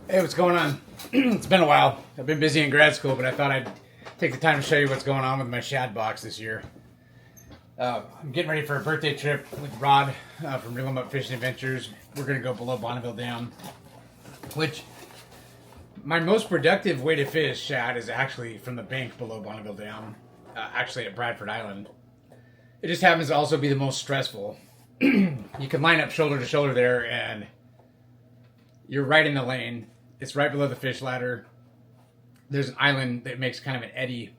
Hey, what's going on? It's been a while. I've been busy in grad school, but I thought I'd take the time to show you what's going on with my Shad box this year. I'm getting ready for a birthday trip with Rod from Willamette Fishing Adventures. We're going to go below Bonneville Dam, which my most productive way to fish shad is actually from the bank below Bonneville Dam, actually at Bradford Island. It just happens to also be the most stressful. You can line up shoulder to shoulder there, and you're right in the lane. It's right below the fish ladder. There's an island that makes kind of an eddy.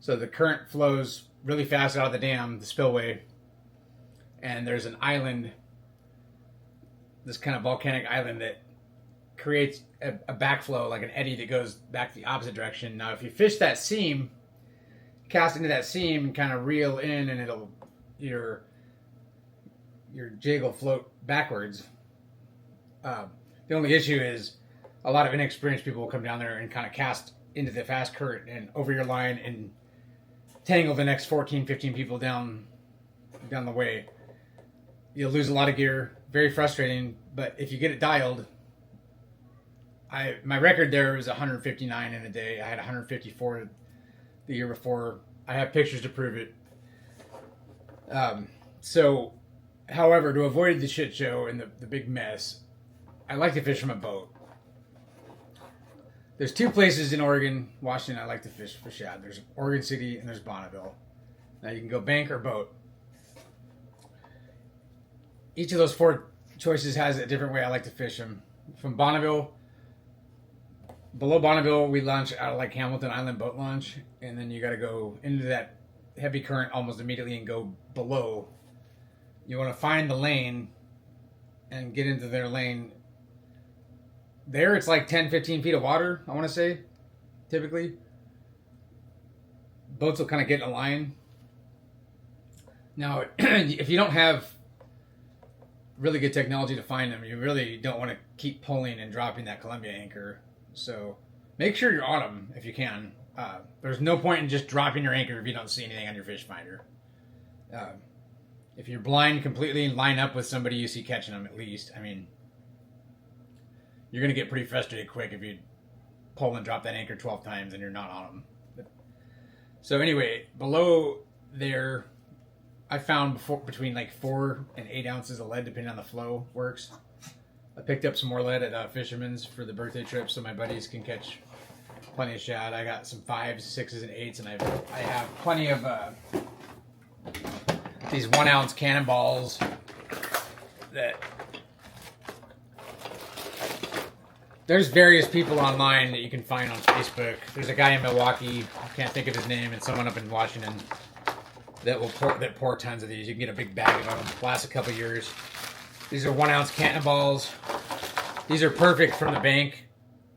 So the current flows really fast out of the dam, the spillway. And there's an island, this kind of volcanic island that creates a backflow, like an eddy that goes back the opposite direction. Now, if you fish that seam, cast into that seam and kind of reel in, and your jig will float backwards. The only issue is a lot of inexperienced people will come down there and kind of cast into the fast current and over your line and tangle the next 14, 15 people down the way. You'll lose a lot of gear. Very frustrating, but if you get it dialed, my record there was 159 in a day. I had 154 the year before. I have pictures to prove it. However, to avoid the shit show and the big mess, I like to fish from a boat. There's two places in Oregon, Washington, I like to fish for shad. There's Oregon City and there's Bonneville. Now you can go bank or boat. Each of those four choices has a different way I like to fish them. From Bonneville, below Bonneville, we launch out of like Hamilton Island boat launch, and then you got to go into that heavy current almost immediately and go below. You want to find the lane and get into their lane. There, it's like 10, 15 feet of water, I want to say, typically. Boats will kind of get in a line. Now, if you don't have really good technology to find them, you really don't want to keep pulling and dropping that Columbia anchor. So make sure you're on them if you can. There's no point in just dropping your anchor if you don't see anything on your fish finder. If you're blind completely and line up with somebody you see catching them at least, I mean, you're going to get pretty frustrated quick if you pull and drop that anchor 12 times and you're not on them. So anyway, below there, I found between like 4 and 8 ounces of lead, depending on the flow, works. I picked up some more lead at Fisherman's for the birthday trip so my buddies can catch plenty of shad. I got some 5s, 6s, and 8s, and I have plenty of these 1 ounce cannonballs that there's various people online that you can find on Facebook. There's a guy in Milwaukee, I can't think of his name, and someone up in Washington that pour tons of these. You can get a big bag of them. Last a couple years. These are 1 ounce cannonballs. These are perfect from the bank,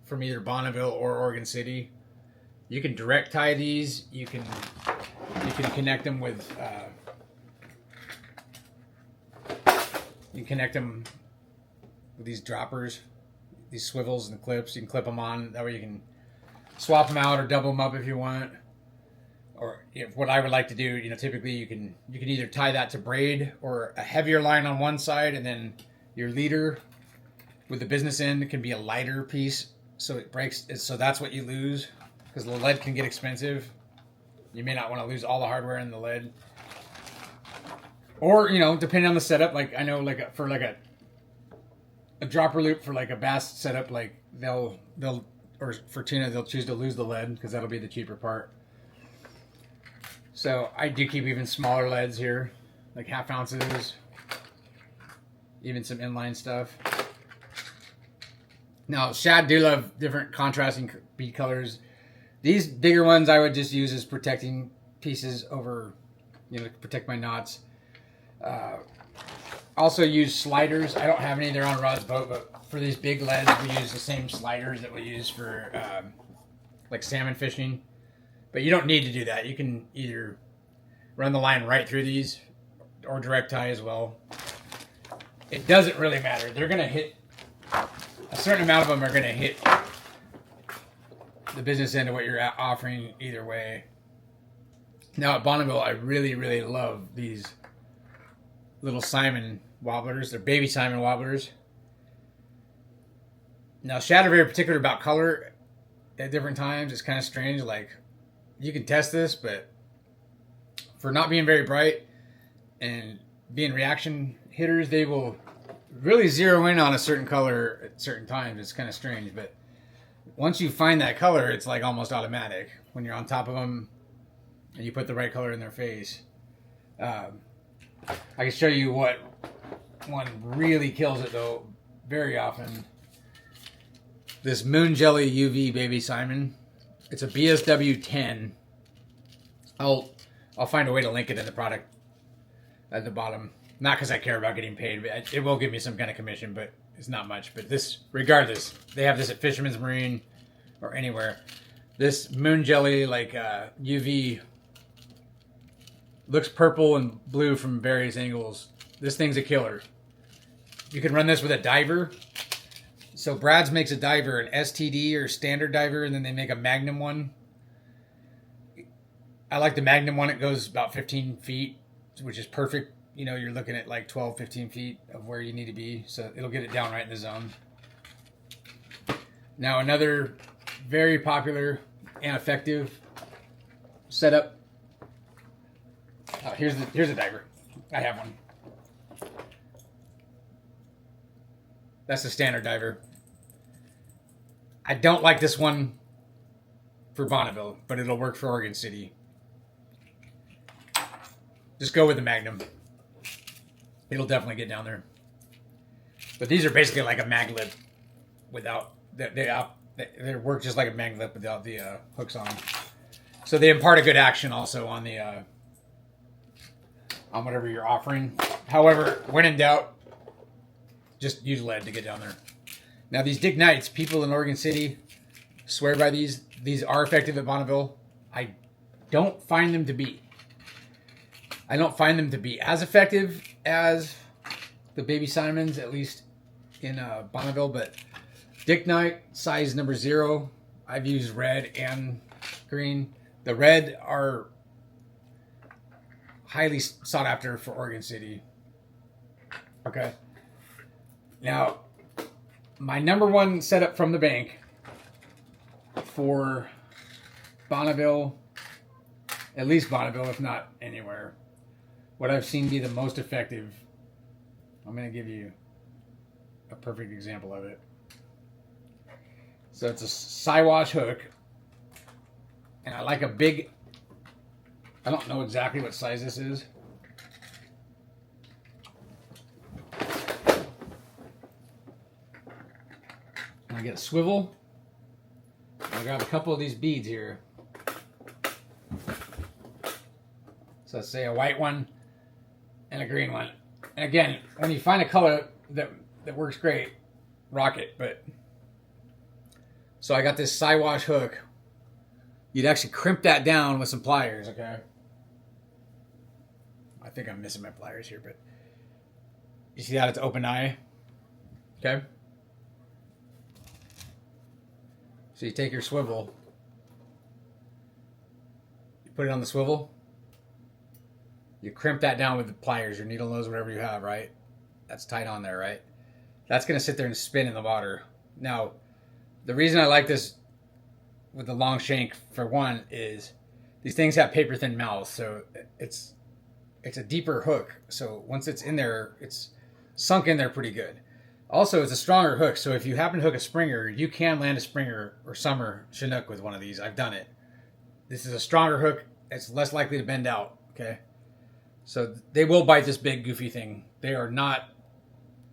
from either Bonneville or Oregon City. You can direct tie these. You can connect them with. You can connect them with these droppers, these swivels and clips. You can clip them on. That way you can swap them out or double them up if you want. Or if what I would like to do, typically you can either tie that to braid or a heavier line on one side, and then your leader with the business end can be a lighter piece, so it breaks. So that's what you lose, because the lead can get expensive. You may not want to lose all the hardware in the lead. Or depending on the setup, like I know, like for like a dropper loop for like a bass setup, like they'll or for tuna they'll choose to lose the lead because that'll be the cheaper part. So I do keep even smaller leads here, like 1/2 ounces, even some inline stuff. Now, shad do love different contrasting bead colors. These bigger ones I would just use as protecting pieces over, to protect my knots. Also use sliders. I don't have any there on Rod's boat, but for these big leads, we use the same sliders that we use for like salmon fishing. But you don't need to do that. You can either run the line right through these or direct tie as well. It doesn't really matter. They're going to hit, a certain amount of them are going to hit the business end of what you're offering either way. Now at Bonneville, I really, really love these little Simon wobblers. They're baby Simon wobblers. Now, Shad are very particular about color at different times. It's kind of strange. Like, you can test this, but for not being very bright and being reaction hitters, they will really zero in on a certain color at certain times. It's kind of strange, but once you find that color, it's like almost automatic when you're on top of them and you put the right color in their face. I can show you what one really kills it though very often. This Moon Jelly UV Baby Simon. It's a BSW 10. I'll find a way to link it in the product at the bottom. Not because I care about getting paid, but it will give me some kind of commission, but it's not much. But this, regardless, they have this at Fisherman's Marine or anywhere. This Moon Jelly, like UV, looks purple and blue from various angles. This thing's a killer. You can run this with a diver. So Brad's makes a diver, an STD or standard diver, and then they make a Magnum one. I like the Magnum one. It goes about 15 feet, which is perfect. You know, you're looking at like 12, 15 feet of where you need to be. So it'll get it down right in the zone. Now another very popular and effective setup. Oh, here's a diver. I have one. That's the standard diver. I don't like this one for Bonneville, but it'll work for Oregon City. Just go with the Magnum. It'll definitely get down there. But these are basically like a mag lip without they work just like a mag lip without the hooks on them. So they impart a good action also on the on whatever you're offering. However, when in doubt, just use lead to get down there. Now these Dick Knights, people in Oregon City swear by these. These are effective at Bonneville. I don't find them to be. I don't find them to be as effective as the Baby Simons, at least in Bonneville. But Dick Knight, size number 0. I've used red and green. The red are highly sought after for Oregon City. Okay. Now, my number one setup from the bank for Bonneville, at least Bonneville, if not anywhere, what I've seen be the most effective, I'm going to give you a perfect example of it. So it's a Siwash hook, and I like a big, I don't know exactly what size this is. I get a swivel. I got a couple of these beads here. So let's say a white one and a green one. And again, when you find a color that works great, rock it. But so I got this Siwash hook. You'd actually crimp that down with some pliers, okay? I think I'm missing my pliers here, but you see that it's open eye, okay? So you take your swivel, you put it on the swivel, you crimp that down with the pliers, your needle nose, whatever you have, right? That's tight on there, right? That's going to sit there and spin in the water. Now, the reason I like this with the long shank, for one, is these things have paper thin mouths, so it's a deeper hook. So once it's in there, it's sunk in there pretty good. Also, it's a stronger hook, so if you happen to hook a Springer, you can land a Springer or summer Chinook with one of these. I've done it. This is a stronger hook. It's less likely to bend out, okay? So they will bite this big, goofy thing. They are not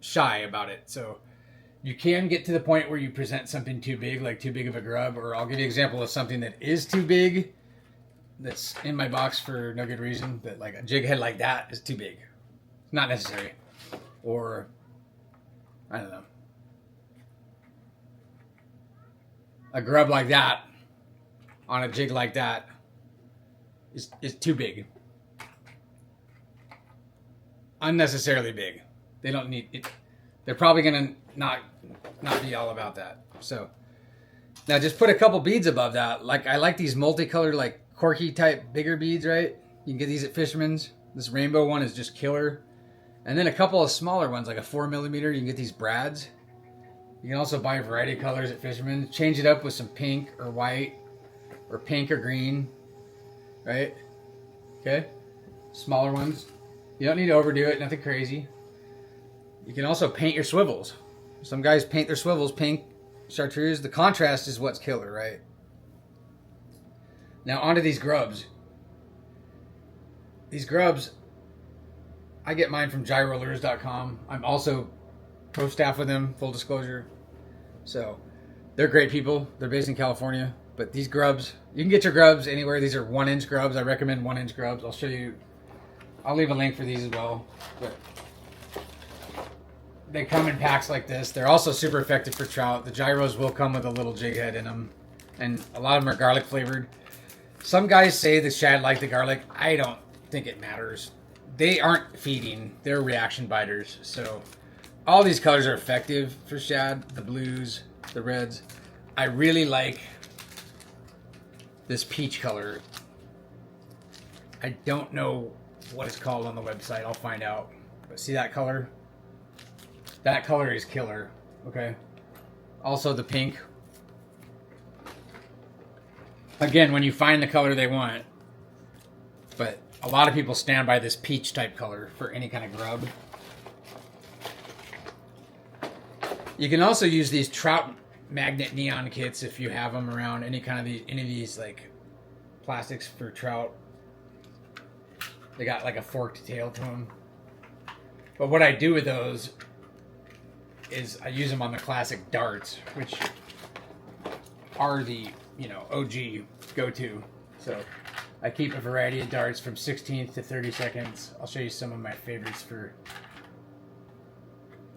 shy about it. So you can get to the point where you present something too big, like too big of a grub, or I'll give you an example of something that is too big that's in my box for no good reason, that like a jig head like that is too big. It's not necessary. Or I don't know. A grub like that on a jig like that is too big. Unnecessarily big. They don't need it. They're probably gonna not be all about that. So now just put a couple beads above that. Like I like these multicolored, like corky type bigger beads, right? You can get these at Fisherman's. This rainbow one is just killer. And then a couple of smaller ones, like a 4mm. You can get these Brads. You can also buy a variety of colors at Fisherman's. Change it up with some pink or white or pink or green, right? Okay, smaller ones. You don't need to overdo it, nothing crazy. You can also paint your swivels. Some guys paint their swivels pink, chartreuse. The contrast is what's killer, right? Now onto these grubs. These grubs, I get mine from gyrolures.com. I'm also pro staff with them, full disclosure. So they're great people. They're based in California. But these grubs, you can get your grubs anywhere. These are 1-inch grubs. I recommend 1-inch grubs. I'll show you. I'll leave a link for these as well. But they come in packs like this. They're also super effective for trout. The gyros will come with a little jig head in them. And a lot of them are garlic flavored. Some guys say the shad like the garlic. I don't think it matters. They aren't feeding. They're reaction biters. So all these colors are effective for shad. The blues, the reds. I really like this peach color. I don't know what it's called on the website. I'll find out. But see that color? That color is killer. Okay. Also the pink. Again, when you find the color they want. But a lot of people stand by this peach type color for any kind of grub. You can also use these trout magnet neon kits if you have them around. Any of these like plastics for trout. They got like a forked tail to them. But what I do with those is I use them on the classic darts, which are the, OG go-to. So I keep a variety of darts from 16th to 30 seconds. I'll show you some of my favorites for...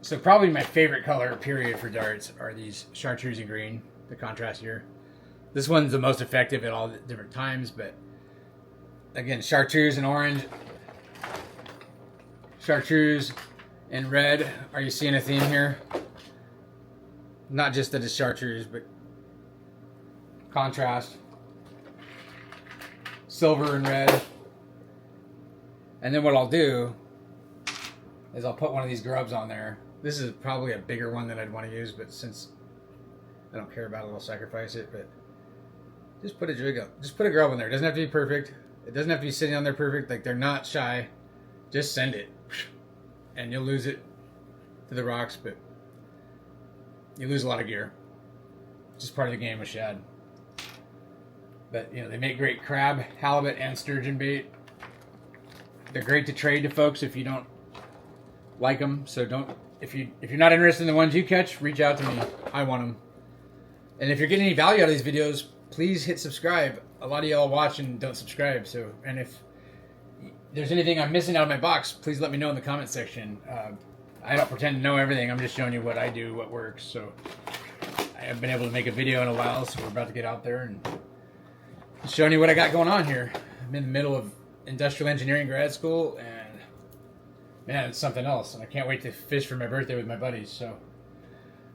So probably my favorite color, period, for darts are these chartreuse and green, the contrast here. This one's the most effective at all different times, but again, chartreuse and orange. Chartreuse and red. Are you seeing a theme here? Not just that it's chartreuse, but contrast. Silver and red. And then what I'll do is I'll put one of these grubs on there. This is probably a bigger one than I'd want to use, but since I don't care about it, I'll sacrifice it. But just put a jig up. Just put a grub on there. It doesn't have to be perfect. It doesn't have to be sitting on there perfect. Like, they're not shy. Just send it. And you'll lose it to the rocks, but you lose a lot of gear. It's just part of the game with shad. But, they make great crab, halibut, and sturgeon bait. They're great to trade to folks if you don't like them. So if you're not interested in the ones you catch, reach out to me. I want them. And if you're getting any value out of these videos, please hit subscribe. A lot of y'all watch and don't subscribe. So, and if there's anything I'm missing out of my box, please let me know in the comment section. I don't pretend to know everything. I'm just showing you what I do, what works. So I haven't been able to make a video in a while, so we're about to get out there and showing you what I got going on here. I'm in the middle of industrial engineering grad school, and man, it's something else. And I can't wait to fish for my birthday with my buddies. So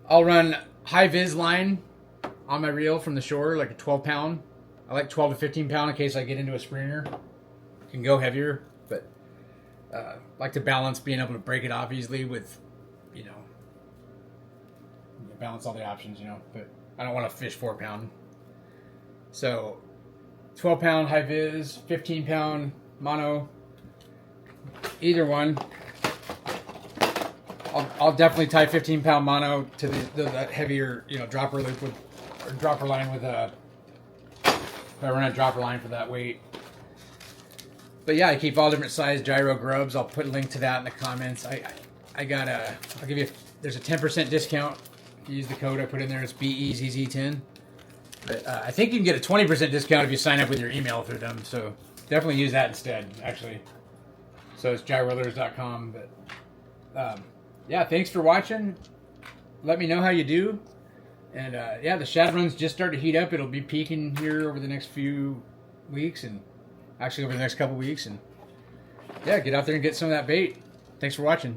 I'll run high vis line on my reel from the shore, like a 12-pound. I like 12 to 15 pound in case I get into a springer. Can go heavier, but like to balance being able to break it off easily with, balance all the options, but I don't want to fish 4-pound. So 12-pound high vis, 15-pound mono, either one. I'll definitely tie 15-pound mono to that heavier, dropper loop or dropper line with if I run a dropper line for that weight. But yeah, I keep all different size gyro grubs. I'll put a link to that in the comments. I'll give you, there's a 10% discount. If you use the code I put in there, it's BEZZ10. But I think you can get a 20% discount if you sign up with your email through them. So definitely use that instead, actually. So it's gyrolures.com. But yeah, thanks for watching. Let me know how you do. And yeah, the shad runs just started to heat up. It'll be peaking here over the next few weeks, and actually over the next couple weeks. And yeah, get out there and get some of that bait. Thanks for watching.